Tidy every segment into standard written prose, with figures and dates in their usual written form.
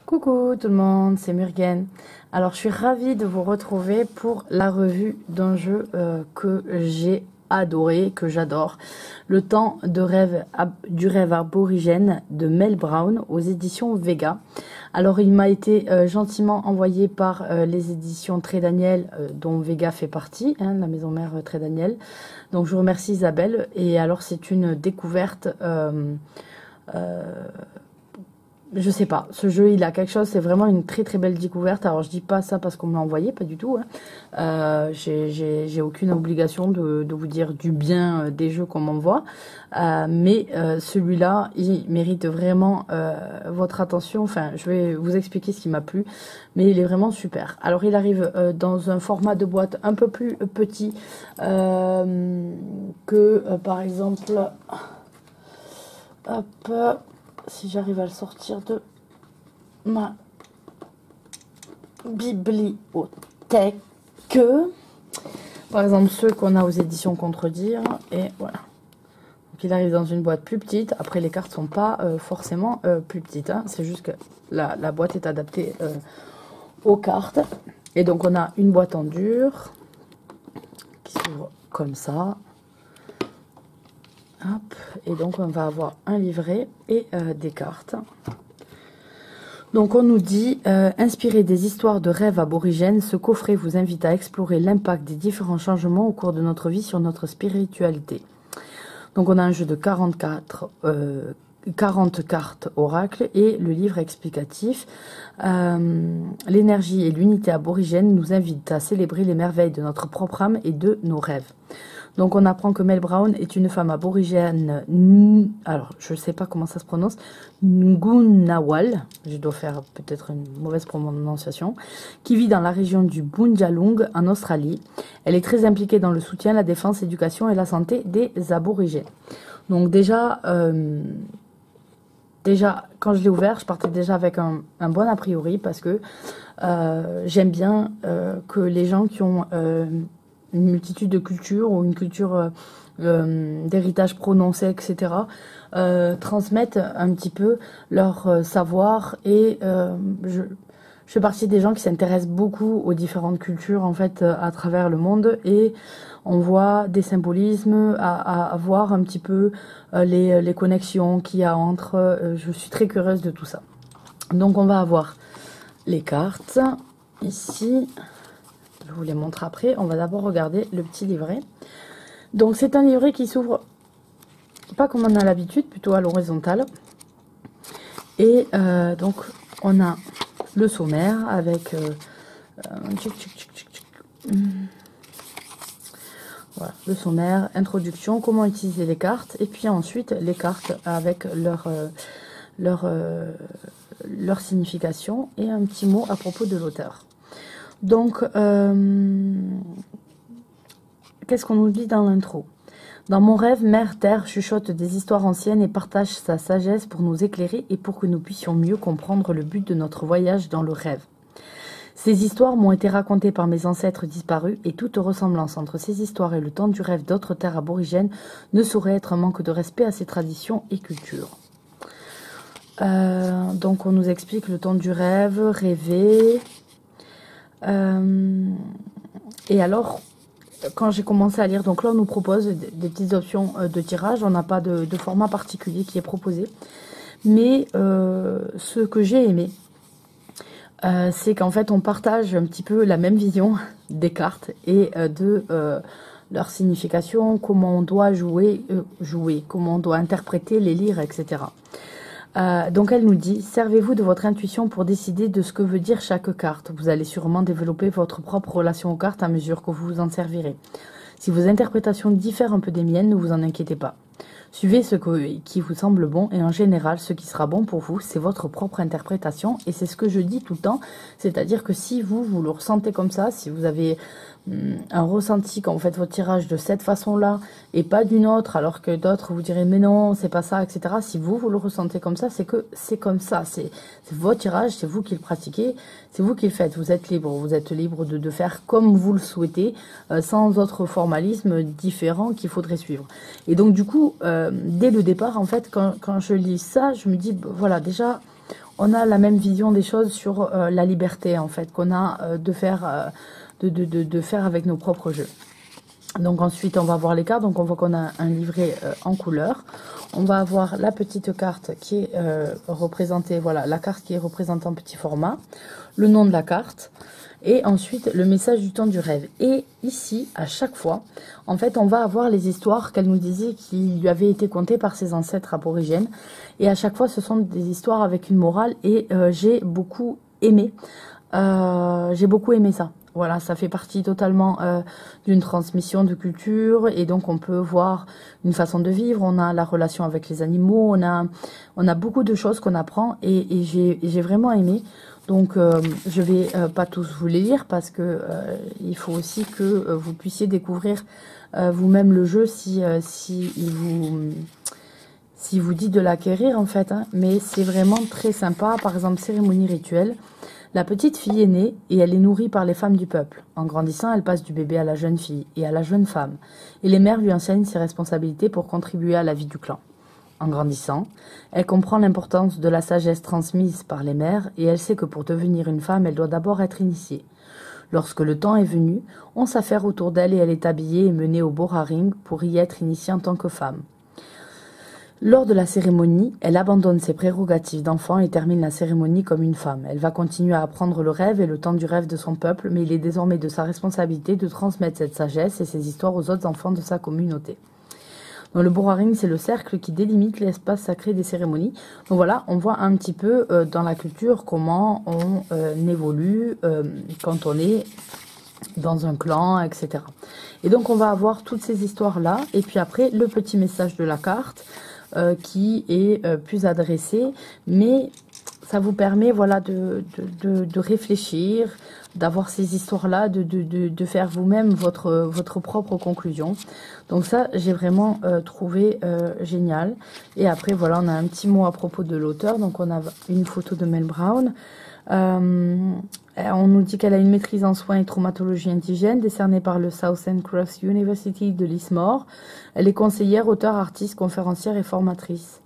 Coucou tout le monde, c'est Murgen. Alors je suis ravie de vous retrouver pour la revue d'un jeu que j'ai adoré, que j'adore. Le temps de rêve, du rêve aborigène de Mel Brown aux éditions Vega. Alors il m'a été gentiment envoyé par les éditions Très Daniel dont Vega fait partie, hein, la maison mère Très Daniel. Donc je vous remercie Isabelle. Et alors c'est une découverte... je sais pas, ce jeu il a quelque chose, c'est vraiment une très très belle découverte. Alors je dis pas ça parce qu'on me l'a envoyé, pas du tout, hein. J'ai aucune obligation de vous dire du bien des jeux qu'on m'envoie, mais celui-là il mérite vraiment votre attention. Enfin je vais vous expliquer ce qui m'a plu, mais il est vraiment super. Alors il arrive dans un format de boîte un peu plus petit que par exemple, hop, si j'arrive à le sortir de ma bibliothèque. Par exemple, ceux qu'on a aux éditions Contredire. Et voilà. Donc, il arrive dans une boîte plus petite. Après, les cartes sont pas forcément plus petites, hein. C'est juste que la boîte est adaptée aux cartes. Et donc, on a une boîte en dur qui s'ouvre comme ça. Hop, et donc on va avoir un livret et des cartes. Donc on nous dit inspiré des histoires de rêves aborigènes, ce coffret vous invite à explorer l'impact des différents changements au cours de notre vie sur notre spiritualité. Donc on a un jeu de 40 cartes oracle et le livre explicatif. L'énergie et l'unité aborigène nous invitent à célébrer les merveilles de notre propre âme et de nos rêves. Donc on apprend que Mel Brown est une femme aborigène, alors je ne sais pas comment ça se prononce, Ngunnawal, je dois faire peut-être une mauvaise prononciation, qui vit dans la région du Bundjalung en Australie. Elle est très impliquée dans le soutien, la défense, l'éducation et la santé des aborigènes. Donc déjà quand je l'ai ouvert, je partais déjà avec un bon a priori parce que j'aime bien que les gens qui ont... une multitude de cultures ou une culture d'héritage prononcé, etc., transmettent un petit peu leur savoir. Et je fais partie des gens qui s'intéressent beaucoup aux différentes cultures en fait à travers le monde, et on voit des symbolismes, à voir un petit peu les connexions qu'il y a entre. Je suis très curieuse de tout ça. Donc on va avoir les cartes ici. Je vous les montre après. On va d'abord regarder le petit livret. Donc c'est un livret qui s'ouvre pas comme on a l'habitude, plutôt à l'horizontale. Et donc on a le sommaire avec voilà, le sommaire, introduction, comment utiliser les cartes, et puis ensuite les cartes avec leur signification et un petit mot à propos de l'auteur. Donc, qu'est-ce qu'on nous dit dans l'intro? Dans mon rêve, Mère Terre chuchote des histoires anciennes et partage sa sagesse pour nous éclairer et pour que nous puissions mieux comprendre le but de notre voyage dans le rêve. Ces histoires m'ont été racontées par mes ancêtres disparus et toute ressemblance entre ces histoires et le temps du rêve d'autres terres aborigènes ne saurait être un manque de respect à ces traditions et cultures. Donc, on nous explique le temps du rêve, rêver... et alors, quand j'ai commencé à lire, donc là on nous propose des petites options de tirage, on n'a pas de format particulier qui est proposé, mais ce que j'ai aimé, c'est qu'en fait on partage un petit peu la même vision des cartes et de leur signification, comment on doit jouer, comment on doit interpréter, les lire, etc. Donc elle nous dit, servez-vous de votre intuition pour décider de ce que veut dire chaque carte. Vous allez sûrement développer votre propre relation aux cartes à mesure que vous vous en servirez. Si vos interprétations diffèrent un peu des miennes, ne vous en inquiétez pas. Suivez ce qui vous semble bon, et en général, ce qui sera bon pour vous, c'est votre propre interprétation. Et c'est ce que je dis tout le temps, c'est-à-dire que si vous le ressentez comme ça, si vous avez un ressenti quand vous faites votre tirage de cette façon-là et pas d'une autre, alors que d'autres vous direz mais non, c'est pas ça, etc. Si vous le ressentez comme ça, c'est que c'est comme ça, c'est votre tirage, c'est vous qui le pratiquez, c'est vous qui le faites, vous êtes libre de faire comme vous le souhaitez, sans autre formalisme différent qu'il faudrait suivre. Et donc du coup, dès le départ, en fait, quand je lis ça, je me dis, voilà, déjà, on a la même vision des choses sur la liberté en fait qu'on a de faire de faire avec nos propres jeux. Donc ensuite on va voir les cartes, donc on voit qu'on a un livret en couleur. On va avoir la petite carte qui est représentée, voilà, la carte qui est représentée en petit format, le nom de la carte, et ensuite le message du temps du rêve. Et ici, à chaque fois, en fait, on va avoir les histoires qu'elle nous disait qui lui avaient été contées par ses ancêtres aborigènes. Et à chaque fois, ce sont des histoires avec une morale, et j'ai beaucoup aimé ça. Voilà, ça fait partie totalement d'une transmission de culture, et donc on peut voir une façon de vivre, on a la relation avec les animaux, on a beaucoup de choses qu'on apprend, et j'ai vraiment aimé. Donc je vais pas tous vous les lire parce que il faut aussi que vous puissiez découvrir vous-même le jeu si vous dit de l'acquérir en fait, hein. Mais c'est vraiment très sympa. Par exemple, cérémonie rituelle. La petite fille est née et elle est nourrie par les femmes du peuple. En grandissant, elle passe du bébé à la jeune fille et à la jeune femme. Et les mères lui enseignent ses responsabilités pour contribuer à la vie du clan. En grandissant, elle comprend l'importance de la sagesse transmise par les mères et elle sait que pour devenir une femme, elle doit d'abord être initiée. Lorsque le temps est venu, on s'affaire autour d'elle et elle est habillée et menée au Boraring pour y être initiée en tant que femme. Lors de la cérémonie, elle abandonne ses prérogatives d'enfant et termine la cérémonie comme une femme. Elle va continuer à apprendre le rêve et le temps du rêve de son peuple, mais il est désormais de sa responsabilité de transmettre cette sagesse et ces histoires aux autres enfants de sa communauté. Donc le Boraring, c'est le cercle qui délimite l'espace sacré des cérémonies. Donc voilà, on voit un petit peu dans la culture comment on évolue quand on est dans un clan, etc. Et donc on va avoir toutes ces histoires-là, et puis après le petit message de la carte, qui est plus adressé, mais ça vous permet voilà de réfléchir, d'avoir ces histoires-là, de faire vous-même votre propre conclusion. Donc ça, j'ai vraiment trouvé génial. Et après, voilà, on a un petit mot à propos de l'auteur. Donc on a une photo de Mel Brown. On nous dit qu'elle a une maîtrise en soins et traumatologie indigène décernée par le Southern Cross University de Lismore. Elle est conseillère, auteure, artiste, conférencière et formatrice.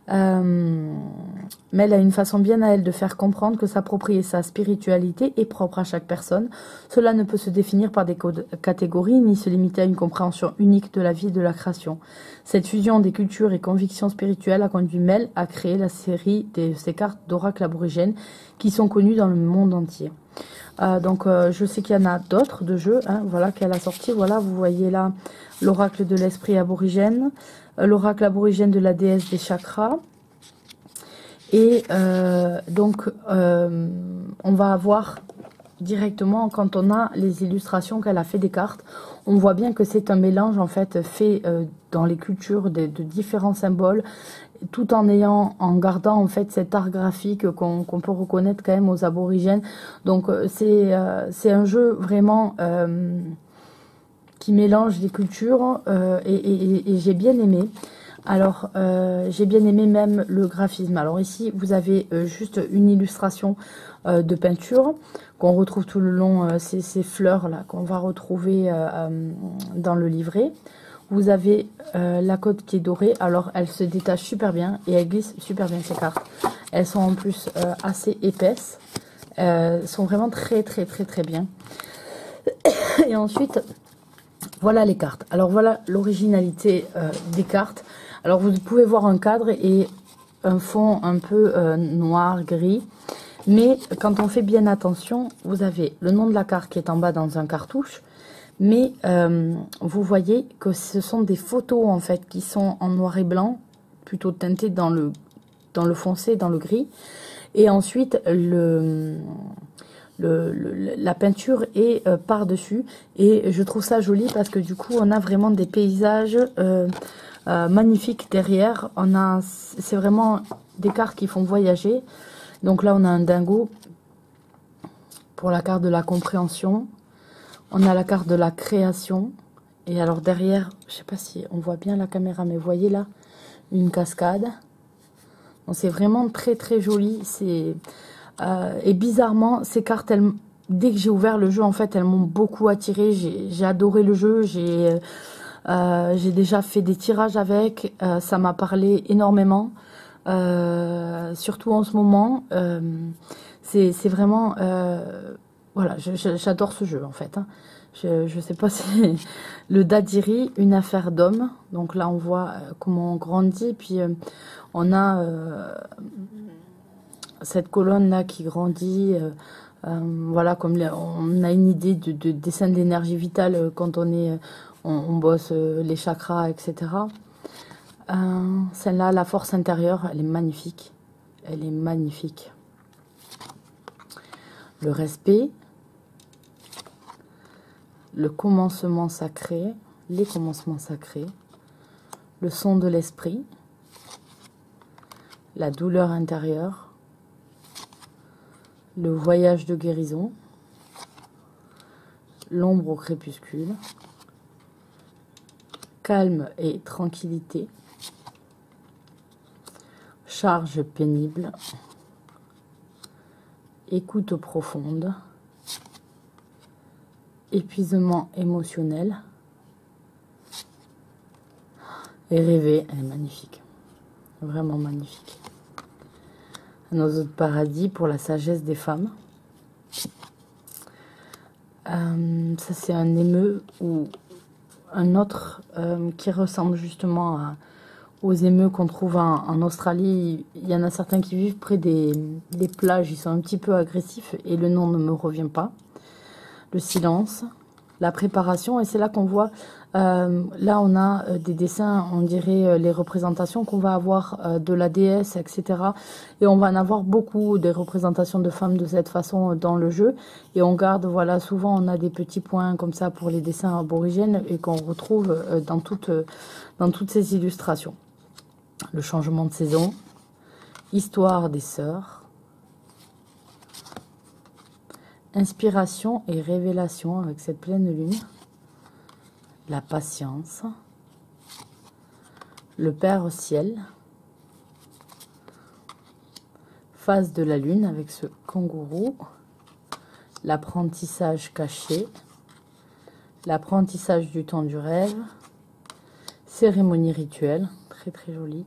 Mais elle a une façon bien à elle de faire comprendre que s'approprier sa spiritualité est propre à chaque personne. Cela ne peut se définir par des catégories ni se limiter à une compréhension unique de la vie et de la création. Cette fusion des cultures et convictions spirituelles a conduit Mel à créer la série de ces cartes d'oracle aborigènes qui sont connues dans le monde entier. Donc je sais qu'il y en a d'autres de jeux, hein, voilà, qu'elle a sorti. Voilà, vous voyez là l'oracle de l'esprit aborigène, l'oracle aborigène de la déesse des chakras. Et donc on va avoir directement, quand on a les illustrations qu'elle a fait des cartes, on voit bien que c'est un mélange en fait fait dans les cultures de différents symboles, tout en gardant en fait cet art graphique qu'on peut reconnaître quand même aux aborigènes. Donc c'est un jeu vraiment qui mélange les cultures et j'ai bien aimé. Alors j'ai bien aimé même le graphisme. Alors ici vous avez juste une illustration de peinture qu'on retrouve tout le long, ces fleurs là qu'on va retrouver dans le livret. Vous avez la côte qui est dorée, alors elle se détache super bien et elle glisse super bien ces cartes. Elles sont en plus assez épaisses, sont vraiment très bien. Et ensuite, voilà les cartes. Alors voilà l'originalité des cartes. Alors vous pouvez voir un cadre et un fond un peu noir, gris. Mais quand on fait bien attention, vous avez le nom de la carte qui est en bas dans un cartouche. Mais vous voyez que ce sont des photos en fait qui sont en noir et blanc, plutôt teintées dans le foncé, dans le gris. Et ensuite la peinture est par-dessus. Et je trouve ça joli parce que du coup on a vraiment des paysages magnifiques derrière. C'est vraiment des cartes qui font voyager. Donc là on a un dingo pour la carte de la compréhension. On a la carte de la création. Et alors derrière, je sais pas si on voit bien la caméra, mais vous voyez là, une cascade. Donc c'est vraiment très joli. Et bizarrement, ces cartes, dès que j'ai ouvert le jeu, en fait, elles m'ont beaucoup attiré. J'ai adoré le jeu. J'ai déjà fait des tirages avec. Ça m'a parlé énormément. surtout en ce moment. C'est vraiment... voilà, j'adore ce jeu, en fait. Hein. Je sais pas si... Le Dadiri, une affaire d'homme. Donc là, on voit comment on grandit. Puis, on a cette colonne-là qui grandit... voilà, comme on a une idée de dessin d'énergie vitale quand on bosse les chakras, etc. Celle-là, la force intérieure, elle est magnifique. Elle est magnifique. Le respect, le commencement sacré, les commencements sacrés, le son de l'esprit, la douleur intérieure, le voyage de guérison, l'ombre au crépuscule, calme et tranquillité, charge pénible, écoute profonde, épuisement émotionnel et rêver. Elle est magnifique, vraiment magnifique. Nos autres paradis pour la sagesse des femmes. Ça c'est un émeu ou un autre qui ressemble justement aux émeus qu'on trouve en Australie. Il y en a certains qui vivent près des plages, ils sont un petit peu agressifs et le nom ne me revient pas. Le silence, la préparation, et c'est là qu'on voit, là on a des dessins, on dirait les représentations qu'on va avoir de la déesse, etc. Et on va en avoir beaucoup des représentations de femmes de cette façon dans le jeu. Et on garde, voilà, souvent on a des petits points comme ça pour les dessins aborigènes et qu'on retrouve dans toutes ces illustrations. Le changement de saison, histoire des sœurs, inspiration et révélation avec cette pleine lune, la patience, le Père au ciel, phase de la lune avec ce kangourou, l'apprentissage caché, l'apprentissage du temps du rêve, cérémonie rituelle, très très jolie,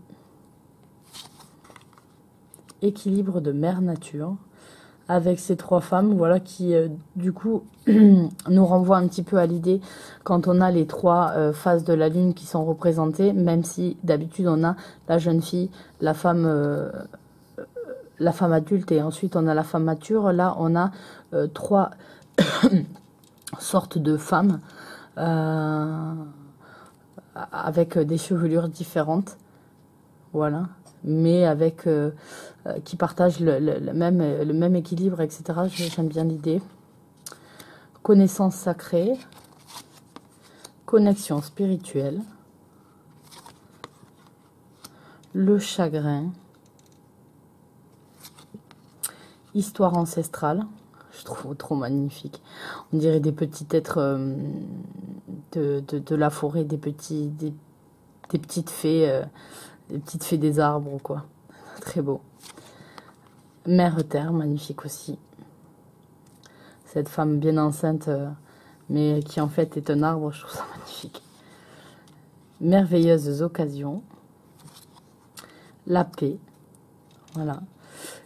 équilibre de mère nature, avec ces trois femmes, voilà, qui du coup nous renvoient un petit peu à l'idée quand on a les trois phases de la lune qui sont représentées, même si d'habitude on a la jeune fille, la femme adulte et ensuite on a la femme mature. Là on a trois sortes de femmes avec des chevelures différentes, voilà, mais avec qui partagent le même équilibre, etc. J'aime bien l'idée. Connaissance sacrée, connexion spirituelle, le chagrin, histoire ancestrale. Je trouve trop magnifique. On dirait des petits êtres de la forêt, des petites fées, des arbres, quoi. Très beau. Mère Terre, magnifique aussi. Cette femme bien enceinte, mais qui en fait est un arbre, je trouve ça magnifique. Merveilleuses occasions. La paix, voilà.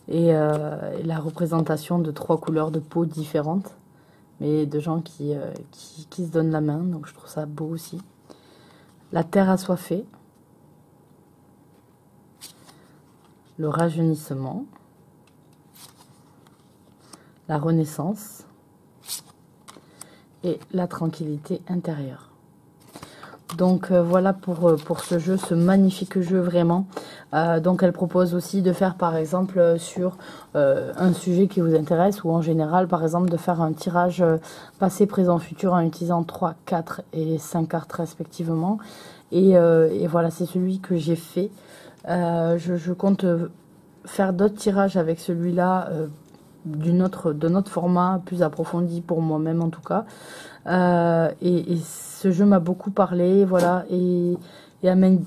Et la représentation de trois couleurs de peau différentes, mais de gens qui se donnent la main, donc je trouve ça beau aussi. La terre assoiffée. Le rajeunissement. La renaissance et la tranquillité intérieure. Donc voilà pour ce jeu, ce magnifique jeu vraiment. Donc elle propose aussi de faire par exemple sur un sujet qui vous intéresse ou en général par exemple de faire un tirage passé, présent, futur en utilisant 3, 4 et 5 cartes respectivement. Et voilà, c'est celui que j'ai fait. Je compte faire d'autres tirages avec celui-là d'un autre format plus approfondi pour moi-même en tout cas. Et ce jeu m'a beaucoup parlé, voilà, et amène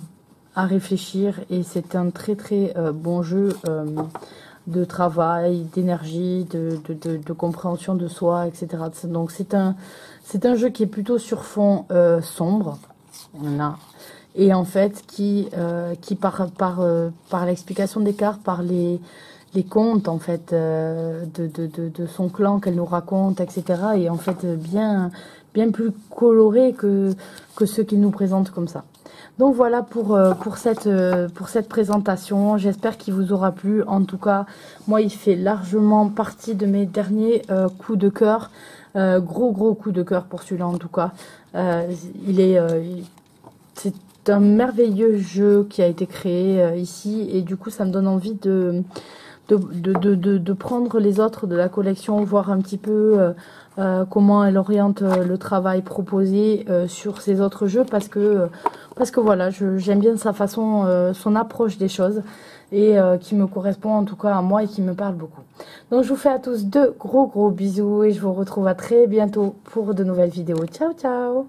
à réfléchir, et c'est un très très bon jeu de travail, d'énergie, de compréhension de soi, etc. Donc c'est un jeu qui est plutôt sur fond sombre, voilà. et en fait qui par l'explication des cartes, par les contes en fait de son clan qu'elle nous raconte, etc. Et en fait bien plus coloré que ceux qu'il nous présente comme ça. Donc voilà pour cette présentation. J'espère qu'il vous aura plu. En tout cas, moi, il fait largement partie de mes derniers coups de cœur. Gros coup de cœur pour celui-là, en tout cas. C'est un merveilleux jeu qui a été créé ici. Et du coup, ça me donne envie de prendre les autres de la collection, voir un petit peu comment elle oriente le travail proposé sur ces autres jeux, parce que voilà, j'aime bien sa façon, son approche des choses, et qui me correspond en tout cas à moi et qui me parle beaucoup. Donc je vous fais à tous de gros bisous et je vous retrouve à très bientôt pour de nouvelles vidéos. Ciao ciao.